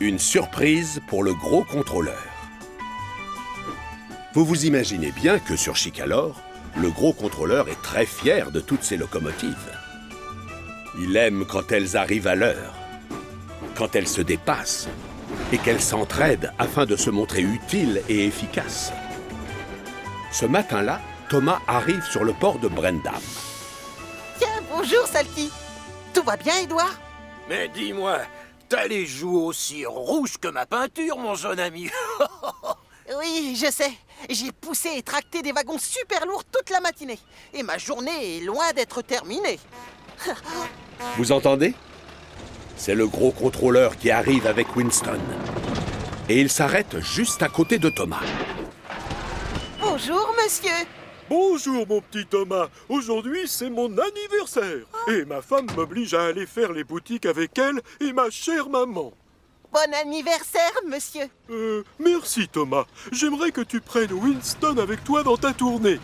Une surprise pour le gros contrôleur. Vous vous imaginez bien que sur Chicalor, le gros contrôleur est très fier de toutes ses locomotives. Il aime quand elles arrivent à l'heure, quand elles se dépassent et qu'elles s'entraident afin de se montrer utiles et efficaces. Ce matin-là, Thomas arrive sur le port de Brendam. Tiens, bonjour, Salty. Tout va bien, Édouard? Mais dis-moi, t'as les joues aussi rouges que ma peinture, mon jeune ami. Oui, je sais. J'ai poussé et tracté des wagons super lourds toute la matinée. Et ma journée est loin d'être terminée. Vous entendez? C'est le gros contrôleur qui arrive avec Winston. Et il s'arrête juste à côté de Thomas. Bonjour, monsieur. Bonjour mon petit Thomas, aujourd'hui c'est mon anniversaire et ma femme m'oblige à aller faire les boutiques avec elle et ma chère maman. Bon anniversaire, monsieur. Merci Thomas, j'aimerais que tu prennes Winston avec toi dans ta tournée.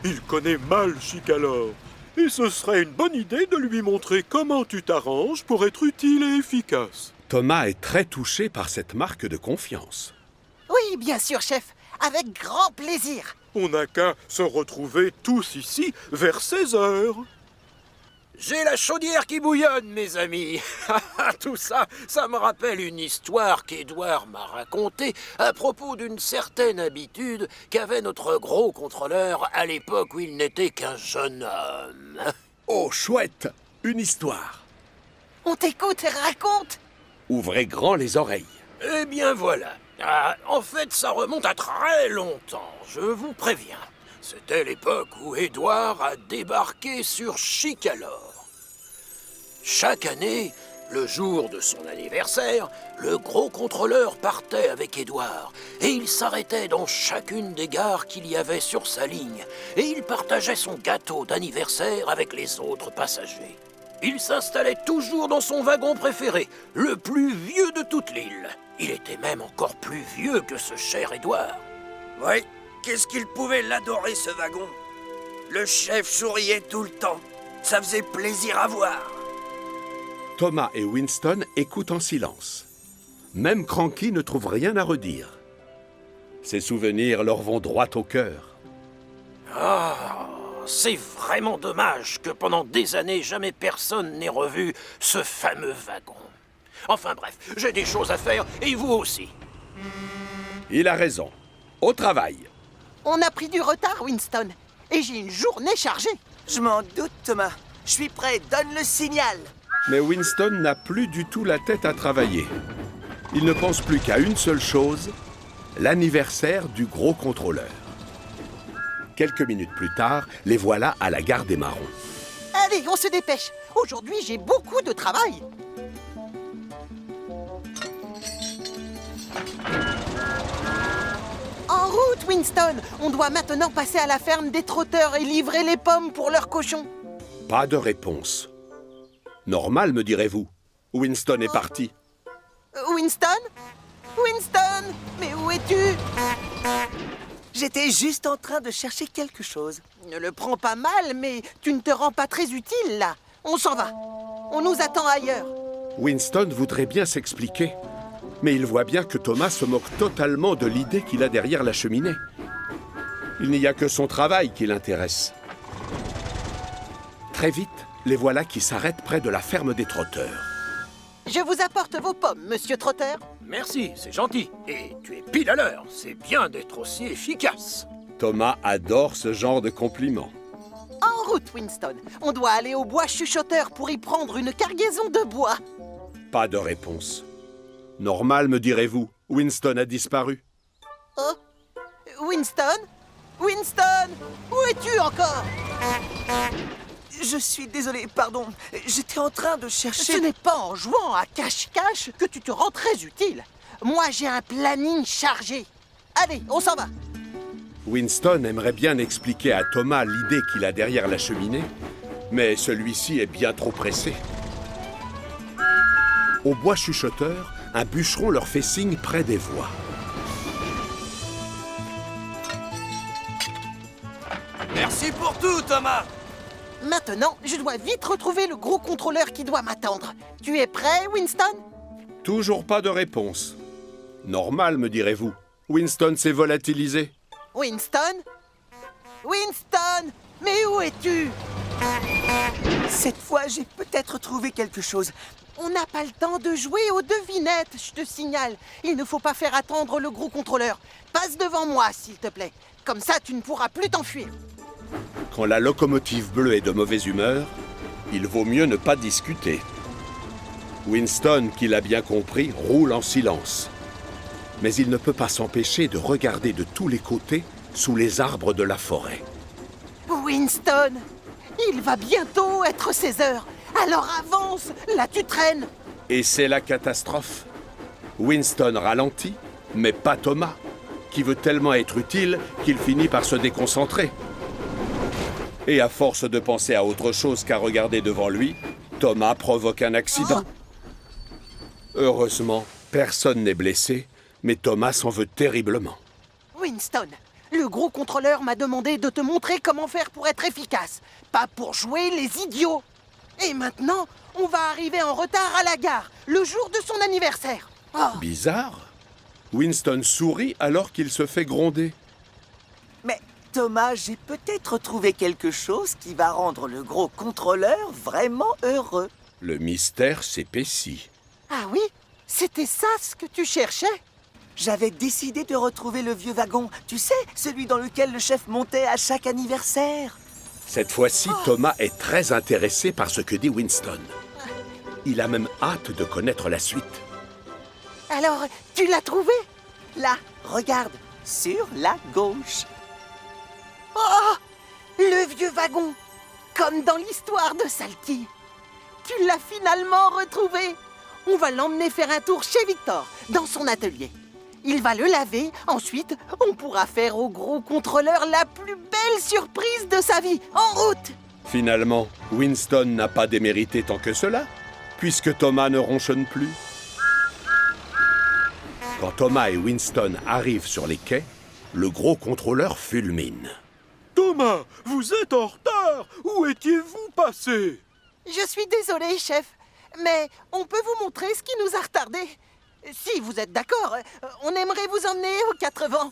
Il connaît mal Chicalor et ce serait une bonne idée de lui montrer comment tu t'arranges pour être utile et efficace. Thomas est très touché par cette marque de confiance. Oui, bien sûr, chef. Avec grand plaisir. On n'a qu'à se retrouver tous ici vers 16 heures. J'ai la chaudière qui bouillonne, mes amis. Tout ça, ça me rappelle une histoire qu'Édouard m'a racontée à propos d'une certaine habitude qu'avait notre gros contrôleur à l'époque où il n'était qu'un jeune homme. Oh, chouette! Une histoire! On t'écoute et raconte. Ouvrez grand les oreilles. Eh bien voilà. En fait, ça remonte à très longtemps, je vous préviens. C'était l'époque où Édouard a débarqué sur Chicalor. Chaque année, le jour de son anniversaire, le gros contrôleur partait avec Édouard et il s'arrêtait dans chacune des gares qu'il y avait sur sa ligne et il partageait son gâteau d'anniversaire avec les autres passagers. Il s'installait toujours dans son wagon préféré, le plus vieux de toute l'île. Il était même encore plus vieux que ce cher Édouard. Oui, qu'est-ce qu'il pouvait l'adorer, ce wagon. Le chef souriait tout le temps. Ça faisait plaisir à voir. Thomas et Winston écoutent en silence. Même Cranky ne trouve rien à redire. Ces souvenirs leur vont droit au cœur. Ah, c'est vraiment dommage que pendant des années, jamais personne n'ait revu ce fameux wagon. Enfin bref, j'ai des choses à faire, et vous aussi. Il a raison. Au travail. On a pris du retard, Winston. Et j'ai une journée chargée. Je m'en doute, Thomas. Je suis prêt, donne le signal. Mais Winston n'a plus du tout la tête à travailler. Il ne pense plus qu'à une seule chose, l'anniversaire du gros contrôleur. Quelques minutes plus tard, les voilà à la gare des Marrons. Allez, on se dépêche. Aujourd'hui, j'ai beaucoup de travail. En route, Winston. On doit maintenant passer à la ferme des trotteurs et livrer les pommes pour leurs cochons. Pas de réponse. Normal, me direz-vous. Winston est parti. Winston? Winston? Mais où es-tu? J'étais juste en train de chercher quelque chose. Ne le prends pas mal, mais tu ne te rends pas très utile, là. On s'en va. On nous attend ailleurs. Winston voudrait bien s'expliquer, mais il voit bien que Thomas se moque totalement de l'idée qu'il a derrière la cheminée. Il n'y a que son travail qui l'intéresse. Très vite, les voilà qui s'arrêtent près de la ferme des trotteurs. Je vous apporte vos pommes, monsieur Trotter. Merci, c'est gentil. Et tu es pile à l'heure, c'est bien d'être aussi efficace. Thomas adore ce genre de compliments. En route, Winston. On doit aller au bois chuchoteur pour y prendre une cargaison de bois. Pas de réponse. Normal, me direz-vous. Winston a disparu. Oh? Winston? Winston? Où es-tu encore? Je suis désolé, pardon. J'étais en train de chercher... Ce n'est pas en jouant à cache-cache que tu te rends très utile. Moi, j'ai un planning chargé. Allez, on s'en va. Winston aimerait bien expliquer à Thomas l'idée qu'il a derrière la cheminée, mais celui-ci est bien trop pressé. Au bois chuchoteur, un bûcheron leur fait signe près des voies. Merci pour tout, Thomas. Maintenant, je dois vite retrouver le gros contrôleur qui doit m'attendre. Tu es prêt, Winston? Toujours pas de réponse. Normal, me direz-vous. Winston s'est volatilisé. Winston? Winston? Mais où es-tu? Cette fois, j'ai peut-être trouvé quelque chose. On n'a pas le temps de jouer aux devinettes, je te signale. Il ne faut pas faire attendre le gros contrôleur. Passe devant moi, s'il te plaît. Comme ça, tu ne pourras plus t'enfuir. Quand la locomotive bleue est de mauvaise humeur, il vaut mieux ne pas discuter. Winston, qui l'a bien compris, roule en silence. Mais il ne peut pas s'empêcher de regarder de tous les côtés sous les arbres de la forêt. Winston, il va bientôt être 16 heures. Alors avance, là tu traînes. Et c'est la catastrophe. Winston ralentit, mais pas Thomas, qui veut tellement être utile qu'il finit par se déconcentrer. Et à force de penser à autre chose qu'à regarder devant lui, Thomas provoque un accident. Heureusement, personne n'est blessé, mais Thomas s'en veut terriblement. Winston, le gros contrôleur m'a demandé de te montrer comment faire pour être efficace, pas pour jouer les idiots. Et maintenant, on va arriver en retard à la gare, le jour de son anniversaire. Oh. Bizarre. Winston sourit alors qu'il se fait gronder. Mais Thomas, j'ai peut-être trouvé quelque chose qui va rendre le gros contrôleur vraiment heureux. Le mystère s'épaissit. Ah oui? C'était ça ce que tu cherchais? J'avais décidé de retrouver le vieux wagon. Tu sais, celui dans lequel le chef montait à chaque anniversaire. Cette fois-ci, Thomas est très intéressé par ce que dit Winston. Il a même hâte de connaître la suite. Alors, tu l'as trouvé? Là, regarde, sur la gauche. Oh! Le vieux wagon! Comme dans l'histoire de Salty. Tu l'as finalement retrouvé! On va l'emmener faire un tour chez Victor, dans son atelier. Il va le laver, ensuite, on pourra faire au gros contrôleur la plus belle surprise de sa vie. En route! Finalement, Winston n'a pas démérité tant que cela, puisque Thomas ne ronchonne plus. Quand Thomas et Winston arrivent sur les quais, le gros contrôleur fulmine. Thomas, vous êtes en retard. Où étiez-vous passé? Je suis désolé, chef, mais on peut vous montrer ce qui nous a retardés. Si vous êtes d'accord, on aimerait vous emmener aux 4 vents.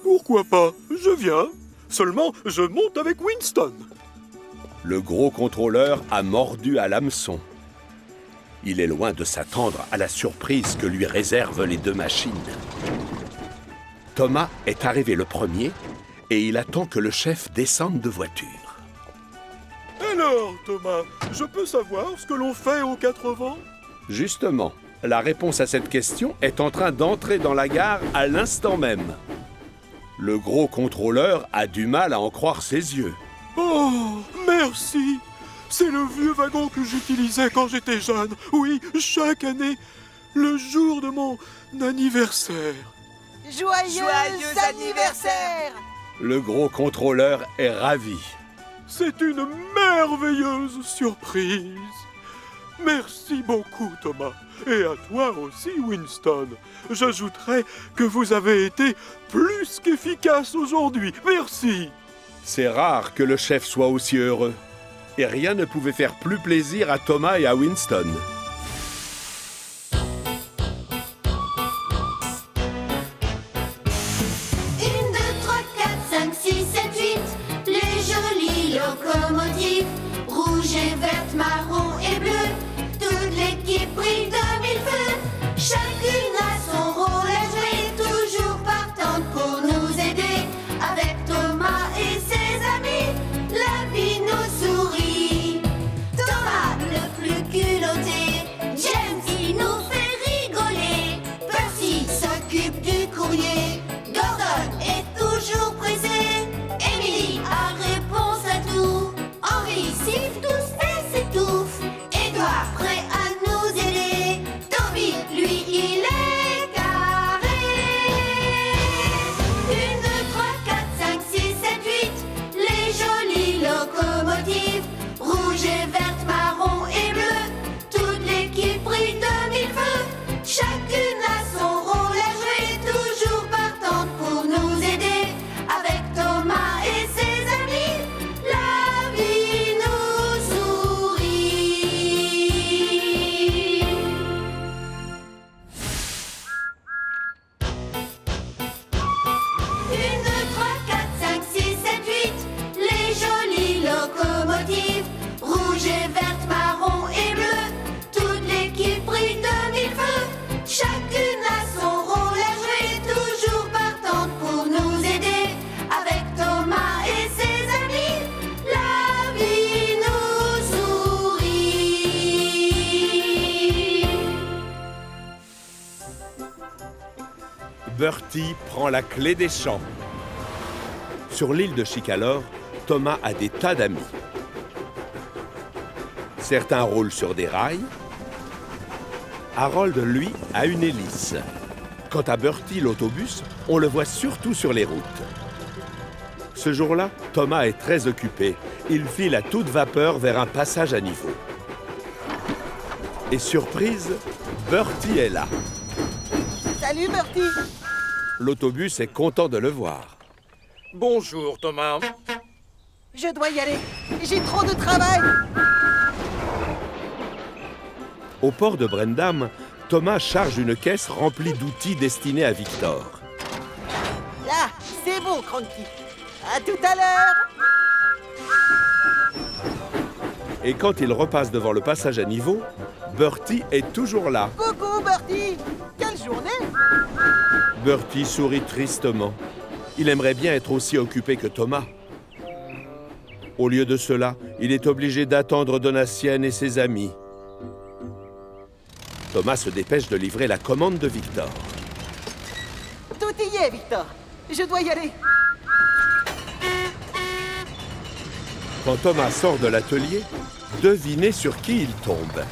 Pourquoi pas? Je viens. Seulement, je monte avec Winston. Le gros contrôleur a mordu à l'hameçon. Il est loin de s'attendre à la surprise que lui réservent les deux machines. Thomas est arrivé le premier et il attend que le chef descende de voiture. Alors, Thomas, je peux savoir ce que l'on fait aux 4 vents? Justement, la réponse à cette question est en train d'entrer dans la gare à l'instant même. Le gros contrôleur a du mal à en croire ses yeux. Oh, merci. C'est le vieux wagon que j'utilisais quand j'étais jeune. Oui, chaque année, le jour de mon anniversaire. Joyeux anniversaire! Le gros contrôleur est ravi. C'est une merveilleuse surprise. Merci beaucoup, Thomas. Et à toi aussi, Winston. J'ajouterai que vous avez été plus qu'efficace aujourd'hui. Merci. C'est rare que le chef soit aussi heureux. Et rien ne pouvait faire plus plaisir à Thomas et à Winston. 6, 7, 8, les jolies locomotives, rouge et verte, marron et bleu, toute l'équipe brille de mille feux. Chacune a son rôle à jouer, toujours partante pour nous aider. Avec Thomas et ses amis, la vie nous sourit. Thomas, le plus culotté, Bertie prend la clé des champs. Sur l'île de Chicalor, Thomas a des tas d'amis. Certains roulent sur des rails. Harold, lui, a une hélice. Quant à Bertie, l'autobus, on le voit surtout sur les routes. Ce jour-là, Thomas est très occupé. Il file à toute vapeur vers un passage à niveau. Et surprise, Bertie est là. Salut, Bertie. L'autobus est content de le voir. Bonjour, Thomas. Je dois y aller. J'ai trop de travail. Au port de Brendam, Thomas charge une caisse remplie d'outils destinés à Victor. Là, c'est bon, Cranky. À tout à l'heure. Et quand il repasse devant le passage à niveau, Bertie est toujours là. Coucou, Bertie. Quelle journée. Bertie sourit tristement. Il aimerait bien être aussi occupé que Thomas. Au lieu de cela, il est obligé d'attendre Donatienne et ses amis. Thomas se dépêche de livrer la commande de Victor. Tout y est, Victor. Je dois y aller. Quand Thomas sort de l'atelier, devinez sur qui il tombe.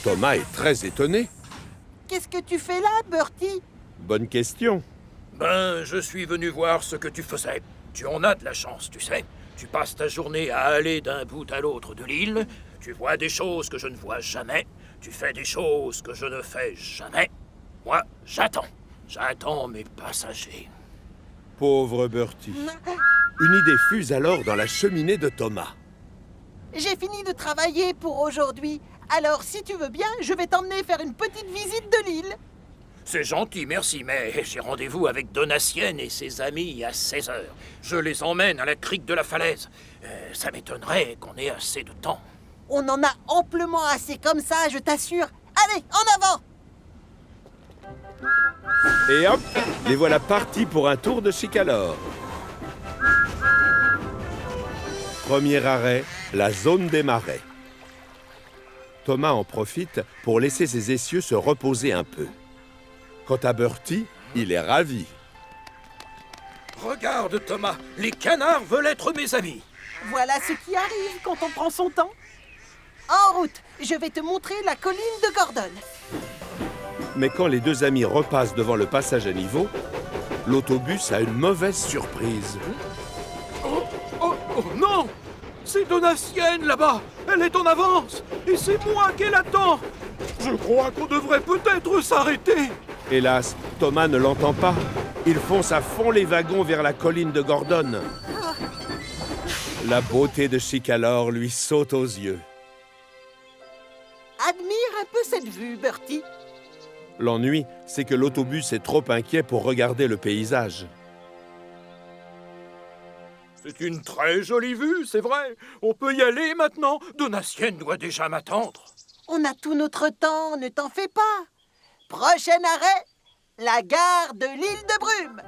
Thomas est très étonné. Qu'est-ce que tu fais là, Bertie? Bonne question. Ben, je suis venu voir ce que tu faisais. Tu en as de la chance, tu sais. Tu passes ta journée à aller d'un bout à l'autre de l'île. Tu vois des choses que je ne vois jamais. Tu fais des choses que je ne fais jamais. Moi, j'attends. J'attends mes passagers. Pauvre Bertie. Une idée fuse alors dans la cheminée de Thomas. J'ai fini de travailler pour aujourd'hui. Alors, si tu veux bien, je vais t'emmener faire une petite visite de l'île. C'est gentil, merci, mais j'ai rendez-vous avec Donatienne et ses amis à 16h. Je les emmène à la crique de la falaise. Ça m'étonnerait qu'on ait assez de temps. On en a amplement assez comme ça, je t'assure. Allez, en avant! Et hop, les voilà partis pour un tour de Chicalor. Premier arrêt, la zone des marais. Thomas en profite pour laisser ses essieux se reposer un peu. Quant à Bertie, il est ravi. Regarde, Thomas, les canards veulent être mes amis. Voilà ce qui arrive quand on prend son temps. En route, je vais te montrer la colline de Gordon. Mais quand les deux amis repassent devant le passage à niveau, l'autobus a une mauvaise surprise. Oh non! C'est Donatienne là-bas! Elle est en avance! Et c'est moi qu'elle attend! Je crois qu'on devrait peut-être s'arrêter! Hélas, Thomas ne l'entend pas. Il fonce à fond les wagons vers la colline de Gordon. La beauté de Chicalor lui saute aux yeux. Admire un peu cette vue, Bertie. L'ennui, c'est que l'autobus est trop inquiet pour regarder le paysage. C'est une très jolie vue, c'est vrai. On peut y aller maintenant. Donatienne doit déjà m'attendre. On a tout notre temps, ne t'en fais pas. Prochain arrêt, la gare de l'île de Brume.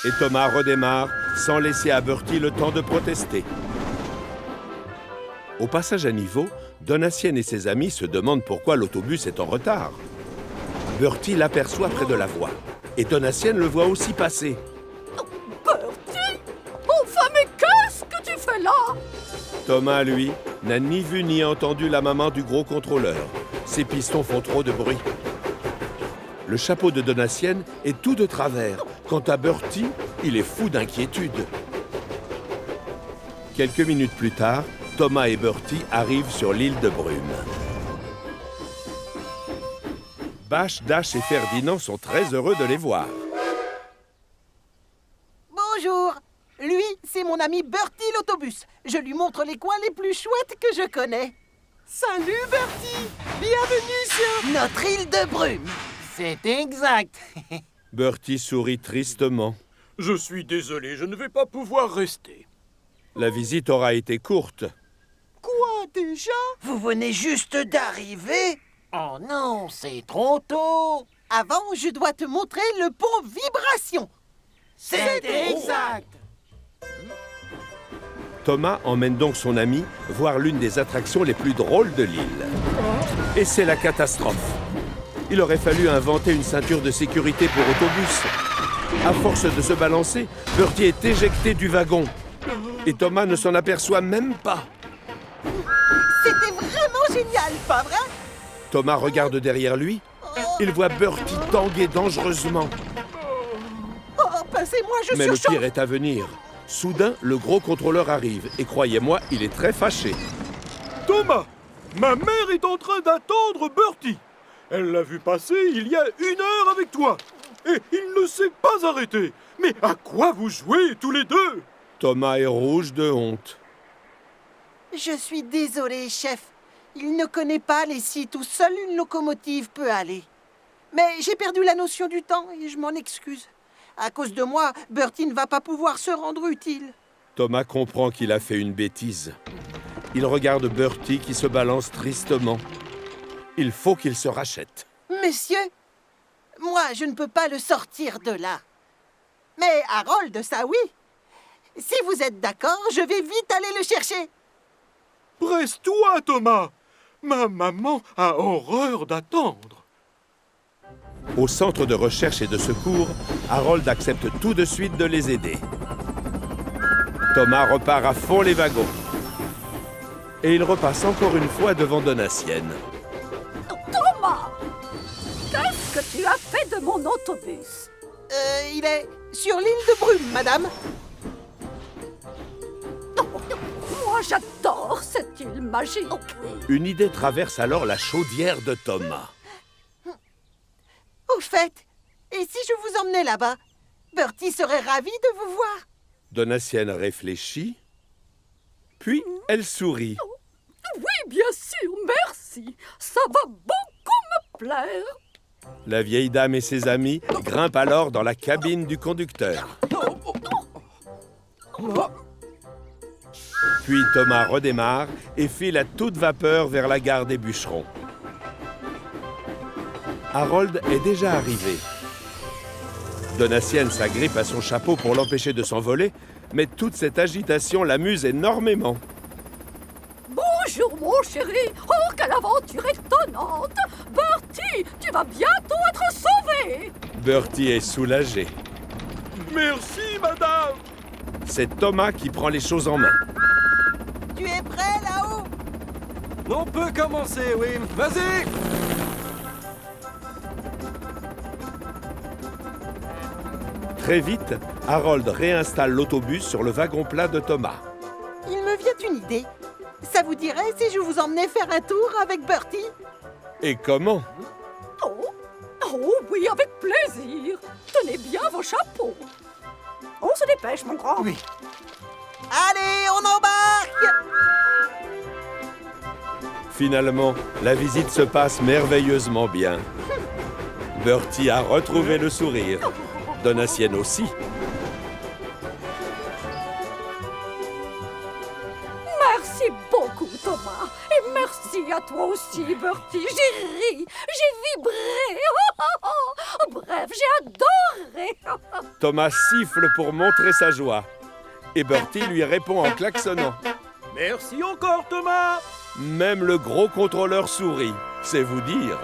Et Thomas redémarre sans laisser à Bertie le temps de protester. Au passage à niveau, Donatienne et ses amis se demandent pourquoi l'autobus est en retard. Bertie l'aperçoit près de la voie. Et Donatienne le voit aussi passer. Bertie! Enfin, mais qu'est-ce que tu fais là? Thomas, lui, n'a ni vu ni entendu la maman du gros contrôleur. Ses pistons font trop de bruit. Le chapeau de Donatienne est tout de travers. Quant à Bertie, il est fou d'inquiétude. Quelques minutes plus tard, Thomas et Bertie arrivent sur l'île de Brume. Bâche, Dash et Ferdinand sont très heureux de les voir. Bonjour. Lui, c'est mon ami Bertie l'autobus. Je lui montre les coins les plus chouettes que je connais. Salut Bertie. Bienvenue sur notre île de Brume. C'est exact. Bertie sourit tristement. Je suis désolé, je ne vais pas pouvoir rester. La visite aura été courte. Quoi déjà? Vous venez juste d'arriver? Oh non, c'est trop tôt. Avant, je dois te montrer le pont Vibration. C'est exact. Thomas emmène donc son ami voir l'une des attractions les plus drôles de l'île. Et c'est la catastrophe. Il aurait fallu inventer une ceinture de sécurité pour autobus. À force de se balancer, Bertie est éjecté du wagon. Et Thomas ne s'en aperçoit même pas. C'était vraiment génial, pas vrai? Thomas regarde derrière lui. Il voit Bertie tanguer dangereusement. Oh, passez-moi, je Mais le surchauffe. pire est à venir. Soudain, le gros contrôleur arrive. Et croyez-moi, il est très fâché. Thomas, ma mère est en train d'attendre Bertie. Elle l'a vu passer il y a 1 heure avec toi. Et il ne s'est pas arrêté. Mais à quoi vous jouez tous les deux? Thomas est rouge de honte. Je suis désolé, chef. Il ne connaît pas les sites où seule une locomotive peut aller. Mais j'ai perdu la notion du temps et je m'en excuse. À cause de moi, Bertie ne va pas pouvoir se rendre utile. Thomas comprend qu'il a fait une bêtise. Il regarde Bertie qui se balance tristement. Il faut qu'il se rachète. Messieurs, moi, je ne peux pas le sortir de là. Mais Harold, ça oui. Si vous êtes d'accord, je vais vite aller le chercher. Presse-toi, Thomas. Ma maman a horreur d'attendre. Au centre de recherche et de secours, Harold accepte tout de suite de les aider. Thomas repart à fond les wagons. Et il repasse encore une fois devant Donatienne. Thomas! Qu'est-ce que tu as fait de mon autobus? Il est sur l'île de Brume, madame. Moi, j'adore cette île magique. Une idée traverse alors la chaudière de Thomas. Au fait, et si je vous emmenais là-bas? Bertie serait ravi de vous voir. Donatienne réfléchit, puis elle sourit. Oui, bien sûr, merci. Ça va beaucoup me plaire. La vieille dame et ses amis grimpent alors dans la cabine du conducteur. Puis Thomas redémarre et file à toute vapeur vers la gare des bûcherons. Harold est déjà arrivé. Donatienne s'agrippe à son chapeau pour l'empêcher de s'envoler, mais toute cette agitation l'amuse énormément. Bonjour, mon chéri. Oh, quelle aventure étonnante. Bertie, tu vas bientôt être sauvé. Bertie est soulagé. Merci, madame. C'est Thomas qui prend les choses en main. Tu es prêt là-haut? On peut commencer, Wim. Vas-y! Très vite, Harold réinstalle l'autobus sur le wagon plat de Thomas. Il me vient une idée. Ça vous dirait si je vous emmenais faire un tour avec Bertie? Et comment? Oh oui, avec plaisir. Tenez bien vos chapeaux. On se dépêche, mon grand. Oui. Allez, on embarque! Finalement, la visite se passe merveilleusement bien. Bertie a retrouvé le sourire. Donatienne aussi. Merci beaucoup, Thomas. Et merci à toi aussi, Bertie. J'ai ri, j'ai vibré. Bref, j'ai adoré. Thomas siffle pour montrer sa joie. Et Bertie lui répond en klaxonnant. Merci encore, Thomas! Même le gros contrôleur sourit. C'est vous dire.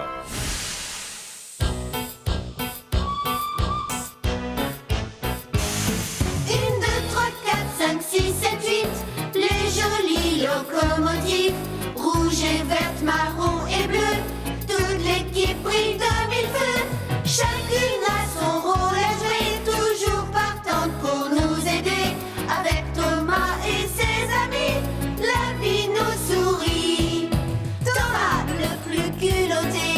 1, 2, 3, 4, 5, 6, 7, 8, les jolies locomotives, rouge et verte, marron et bleu, toute l'équipe brille de mille feux, chacune a son rôle à jouer, toujours partante pour nous aider, avec Thomas et ses amis, la vie nous sourit. Thomas le plus culotté,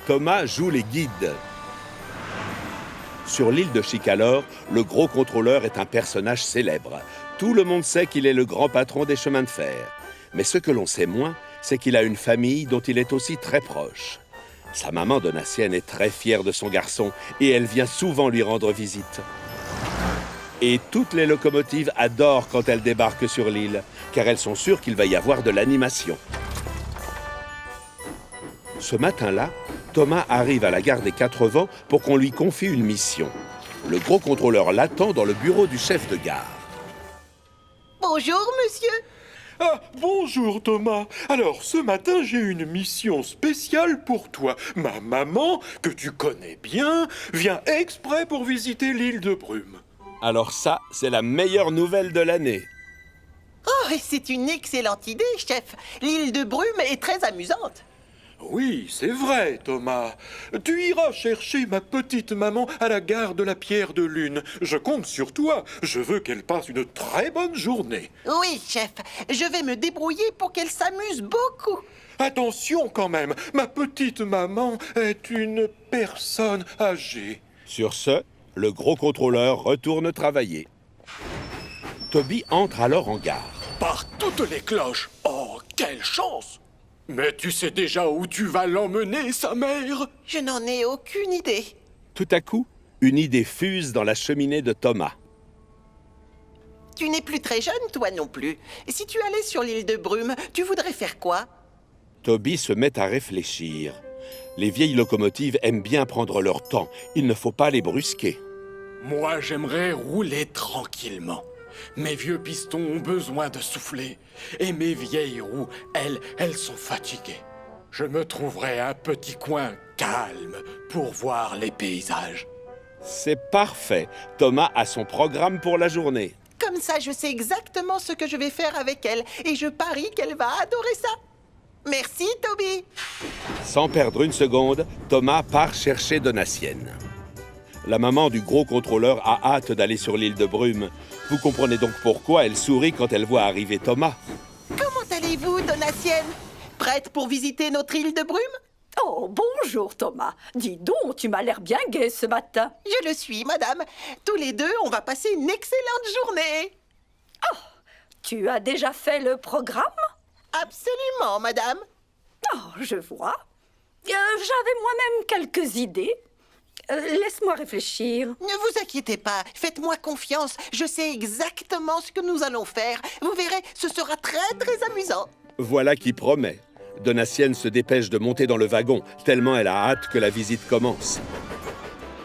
Thomas joue les guides. Sur l'île de Chicalor, le gros contrôleur est un personnage célèbre. Tout le monde sait qu'il est le grand patron des chemins de fer. Mais ce que l'on sait moins, c'est qu'il a une famille dont il est aussi très proche. Sa maman Donatienne est très fière de son garçon et elle vient souvent lui rendre visite. Et toutes les locomotives adorent quand elles débarquent sur l'île, car elles sont sûres qu'il va y avoir de l'animation. Ce matin-là, Thomas arrive à la gare des Quatre Vents pour qu'on lui confie une mission. Le gros contrôleur l'attend dans le bureau du chef de gare. Bonjour, monsieur. Ah, bonjour Thomas. Alors, ce matin, j'ai une mission spéciale pour toi. Ma maman, que tu connais bien, vient exprès pour visiter l'île de Brume. Alors ça, c'est la meilleure nouvelle de l'année. Oh, c'est une excellente idée, chef. L'île de Brume est très amusante. Oui, c'est vrai, Thomas. Tu iras chercher ma petite maman à la gare de la Pierre de Lune. Je compte sur toi. Je veux qu'elle passe une très bonne journée. Oui, chef. Je vais me débrouiller pour qu'elle s'amuse beaucoup. Attention quand même, ma petite maman est une personne âgée. Sur ce, le gros contrôleur retourne travailler. Toby entre alors en gare. Par toutes les cloches! Oh, quelle chance! Mais tu sais déjà où tu vas l'emmener, sa mère? Je n'en ai aucune idée. Tout à coup, une idée fuse dans la cheminée de Thomas. Tu n'es plus très jeune, toi non plus. Si tu allais sur l'île de Brume, tu voudrais faire quoi? Toby se met à réfléchir. Les vieilles locomotives aiment bien prendre leur temps. Il ne faut pas les brusquer. Moi, j'aimerais rouler tranquillement. Mes vieux pistons ont besoin de souffler. Et mes vieilles roues, elles sont fatiguées. Je me trouverai un petit coin calme pour voir les paysages. C'est parfait. Thomas a son programme pour la journée. Comme ça, je sais exactement ce que je vais faire avec elle. Et je parie qu'elle va adorer ça. Merci, Toby. Sans perdre une seconde, Thomas part chercher Donatienne. La maman du gros contrôleur a hâte d'aller sur l'île de Brume. Vous comprenez donc pourquoi elle sourit quand elle voit arriver Thomas. Comment allez-vous, Donatienne? Prête pour visiter notre île de Brume? Oh, bonjour Thomas. Dis donc, tu m'as l'air bien gai ce matin. Je le suis, madame. Tous les deux, on va passer une excellente journée. Oh, tu as déjà fait le programme? Absolument, madame. Oh, je vois. J'avais moi-même quelques idées. Laisse-moi réfléchir. Ne vous inquiétez pas, faites-moi confiance. Je sais exactement ce que nous allons faire. Vous verrez, ce sera très très amusant. Voilà qui promet. Donatienne se dépêche de monter dans le wagon, tellement elle a hâte que la visite commence.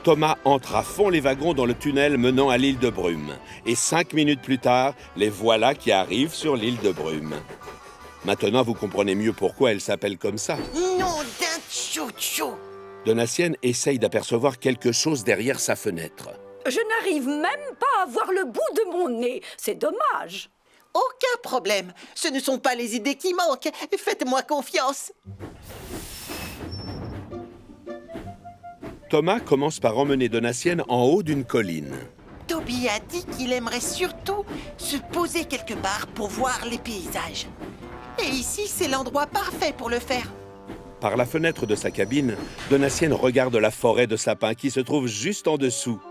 Thomas entre à fond les wagons dans le tunnel menant à l'île de Brume. Et 5 minutes plus tard, les voilà qui arrivent sur l'île de Brume. Maintenant, vous comprenez mieux pourquoi elle s'appelle comme ça. Non d'un chouchou. Donatienne essaye d'apercevoir quelque chose derrière sa fenêtre. Je n'arrive même pas à voir le bout de mon nez. C'est dommage. Aucun problème. Ce ne sont pas les idées qui manquent. Faites-moi confiance. Thomas commence par emmener Donatienne en haut d'une colline. Toby a dit qu'il aimerait surtout se poser quelque part pour voir les paysages. Et ici, c'est l'endroit parfait pour le faire. Par la fenêtre de sa cabine, Donatienne regarde la forêt de sapins qui se trouve juste en dessous.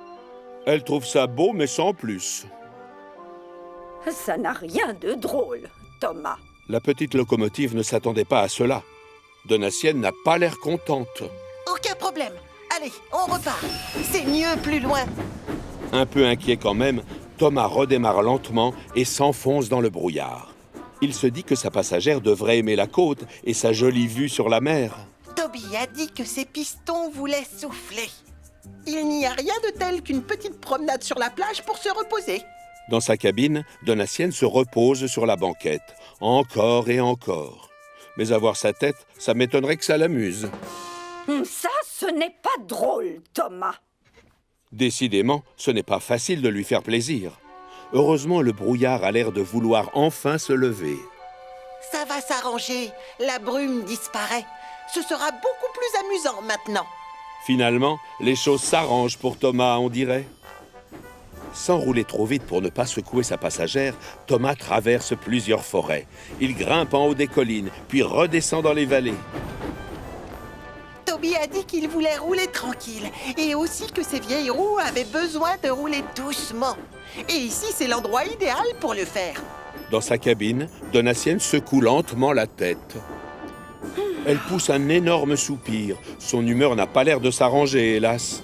Elle trouve ça beau, mais sans plus. Ça n'a rien de drôle, Thomas. La petite locomotive ne s'attendait pas à cela. Donatienne n'a pas l'air contente. Aucun problème. Allez, on repart. C'est mieux plus loin. Un peu inquiet quand même, Thomas redémarre lentement et s'enfonce dans le brouillard. Il se dit que sa passagère devrait aimer la côte et sa jolie vue sur la mer. Toby a dit que ses pistons voulaient souffler. Il n'y a rien de tel qu'une petite promenade sur la plage pour se reposer. Dans sa cabine, Donatienne se repose sur la banquette, encore et encore. Mais à voir sa tête, ça m'étonnerait que ça l'amuse. Ça, ce n'est pas drôle, Thomas. Décidément, ce n'est pas facile de lui faire plaisir. Heureusement, le brouillard a l'air de vouloir enfin se lever. Ça va s'arranger. La brume disparaît. Ce sera beaucoup plus amusant maintenant. Finalement, les choses s'arrangent pour Thomas, on dirait. Sans rouler trop vite pour ne pas secouer sa passagère, Thomas traverse plusieurs forêts. Il grimpe en haut des collines, puis redescend dans les vallées. Toby a dit qu'il voulait rouler tranquille et aussi que ses vieilles roues avaient besoin de rouler doucement. Et ici, c'est l'endroit idéal pour le faire. Dans sa cabine, Donatienne secoue lentement la tête. Elle pousse un énorme soupir. Son humeur n'a pas l'air de s'arranger, hélas.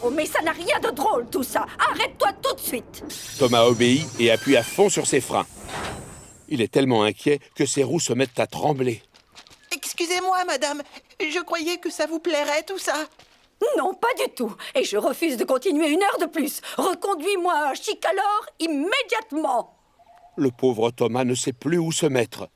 Oh, mais ça n'a rien de drôle, tout ça. Arrête-toi tout de suite. Thomas obéit et appuie à fond sur ses freins. Il est tellement inquiet que ses roues se mettent à trembler. Excusez-moi, madame. Je croyais que ça vous plairait, tout ça. Non, pas du tout. Et je refuse de continuer une heure de plus. Reconduis-moi à Chicalor immédiatement. Le pauvre Thomas ne sait plus où se mettre.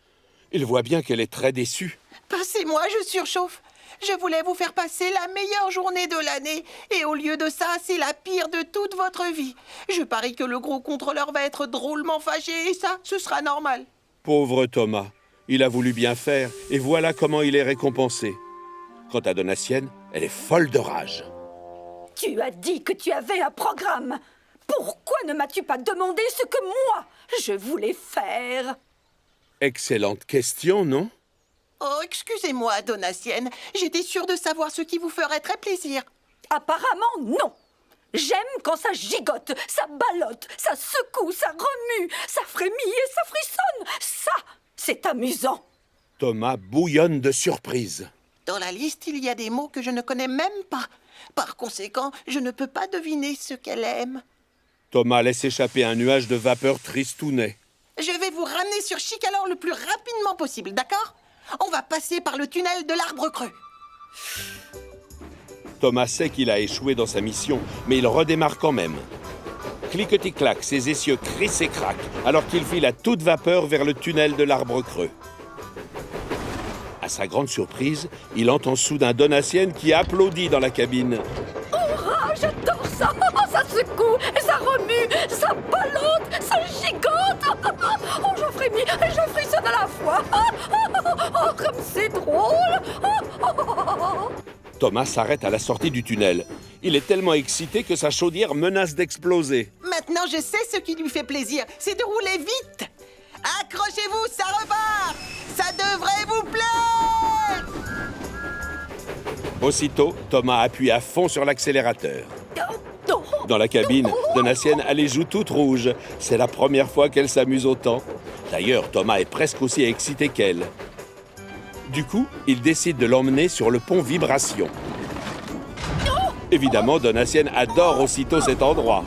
Il voit bien qu'elle est très déçue. Passez-moi, je surchauffe. Je voulais vous faire passer la meilleure journée de l'année. Et au lieu de ça, c'est la pire de toute votre vie. Je parie que le gros contrôleur va être drôlement fâché et ça, ce sera normal. Pauvre Thomas. Il a voulu bien faire et voilà comment il est récompensé. Quant à Donatienne, elle est folle de rage. Tu as dit que tu avais un programme. Pourquoi ne m'as-tu pas demandé ce que moi, je voulais faire? Excellente question, non? Oh, excusez-moi, Donatienne. J'étais sûre de savoir ce qui vous ferait très plaisir. Apparemment, non. J'aime quand ça gigote, ça ballotte, ça secoue, ça remue, ça frémit et ça frissonne. Ça, c'est amusant. Thomas bouillonne de surprise. Dans la liste, il y a des mots que je ne connais même pas. Par conséquent, je ne peux pas deviner ce qu'elle aime. Thomas laisse échapper un nuage de vapeur tristounet. Je vais vous ramener sur Chicalor le plus rapidement possible, d'accord? On va passer par le tunnel de l'Arbre Creux. Thomas sait qu'il a échoué dans sa mission, mais il redémarre quand même. Cliquetis-clac, ses essieux crissent et craquent, alors qu'il file à toute vapeur vers le tunnel de l'Arbre Creux. À sa grande surprise, il entend soudain Donatienne qui applaudit dans la cabine. Hurrah, j'adore ça. Ça secoue, ça remue, ça ballotte, ça gigote. Oh, je frémis et je frissonne à la fois. Oh, comme c'est drôle. Thomas s'arrête à la sortie du tunnel. Il est tellement excité que sa chaudière menace d'exploser. Maintenant, je sais ce qui lui fait plaisir, c'est de rouler vite. Accrochez-vous, ça repart. Ça devrait vous plaire. Aussitôt, Thomas appuie à fond sur l'accélérateur. Dans la cabine, Donatienne a les joues toutes rouges. C'est la première fois qu'elle s'amuse autant. D'ailleurs, Thomas est presque aussi excité qu'elle. Du coup, il décide de l'emmener sur le pont Vibration. Évidemment, Donatienne adore aussitôt cet endroit.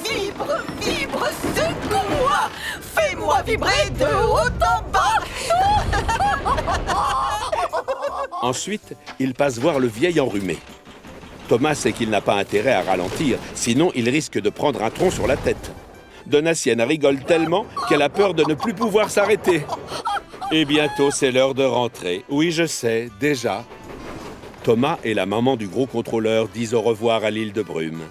Vibre, vibre, secoue-moi. Fais-moi vibrer de haut en bas. Ensuite, il passe voir le vieil enrhumé. Thomas sait qu'il n'a pas intérêt à ralentir, sinon il risque de prendre un tronc sur la tête. Donatienne rigole tellement qu'elle a peur de ne plus pouvoir s'arrêter. Et bientôt, c'est l'heure de rentrer. Oui, je sais, déjà. Thomas et la maman du gros contrôleur disent au revoir à l'île de Brume.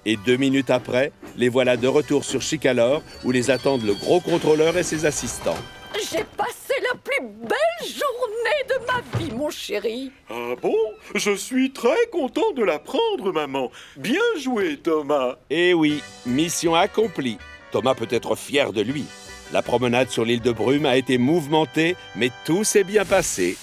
Et 2 minutes après, les voilà de retour sur Chicalor, où les attendent le gros contrôleur et ses assistants. J'ai passé la plus belle journée de ma vie, mon chéri. Ah bon? Je suis très content de l'apprendre, maman. Bien joué, Thomas. Eh oui, mission accomplie. Thomas peut être fier de lui. La promenade sur l'île de Brume a été mouvementée, mais tout s'est bien passé.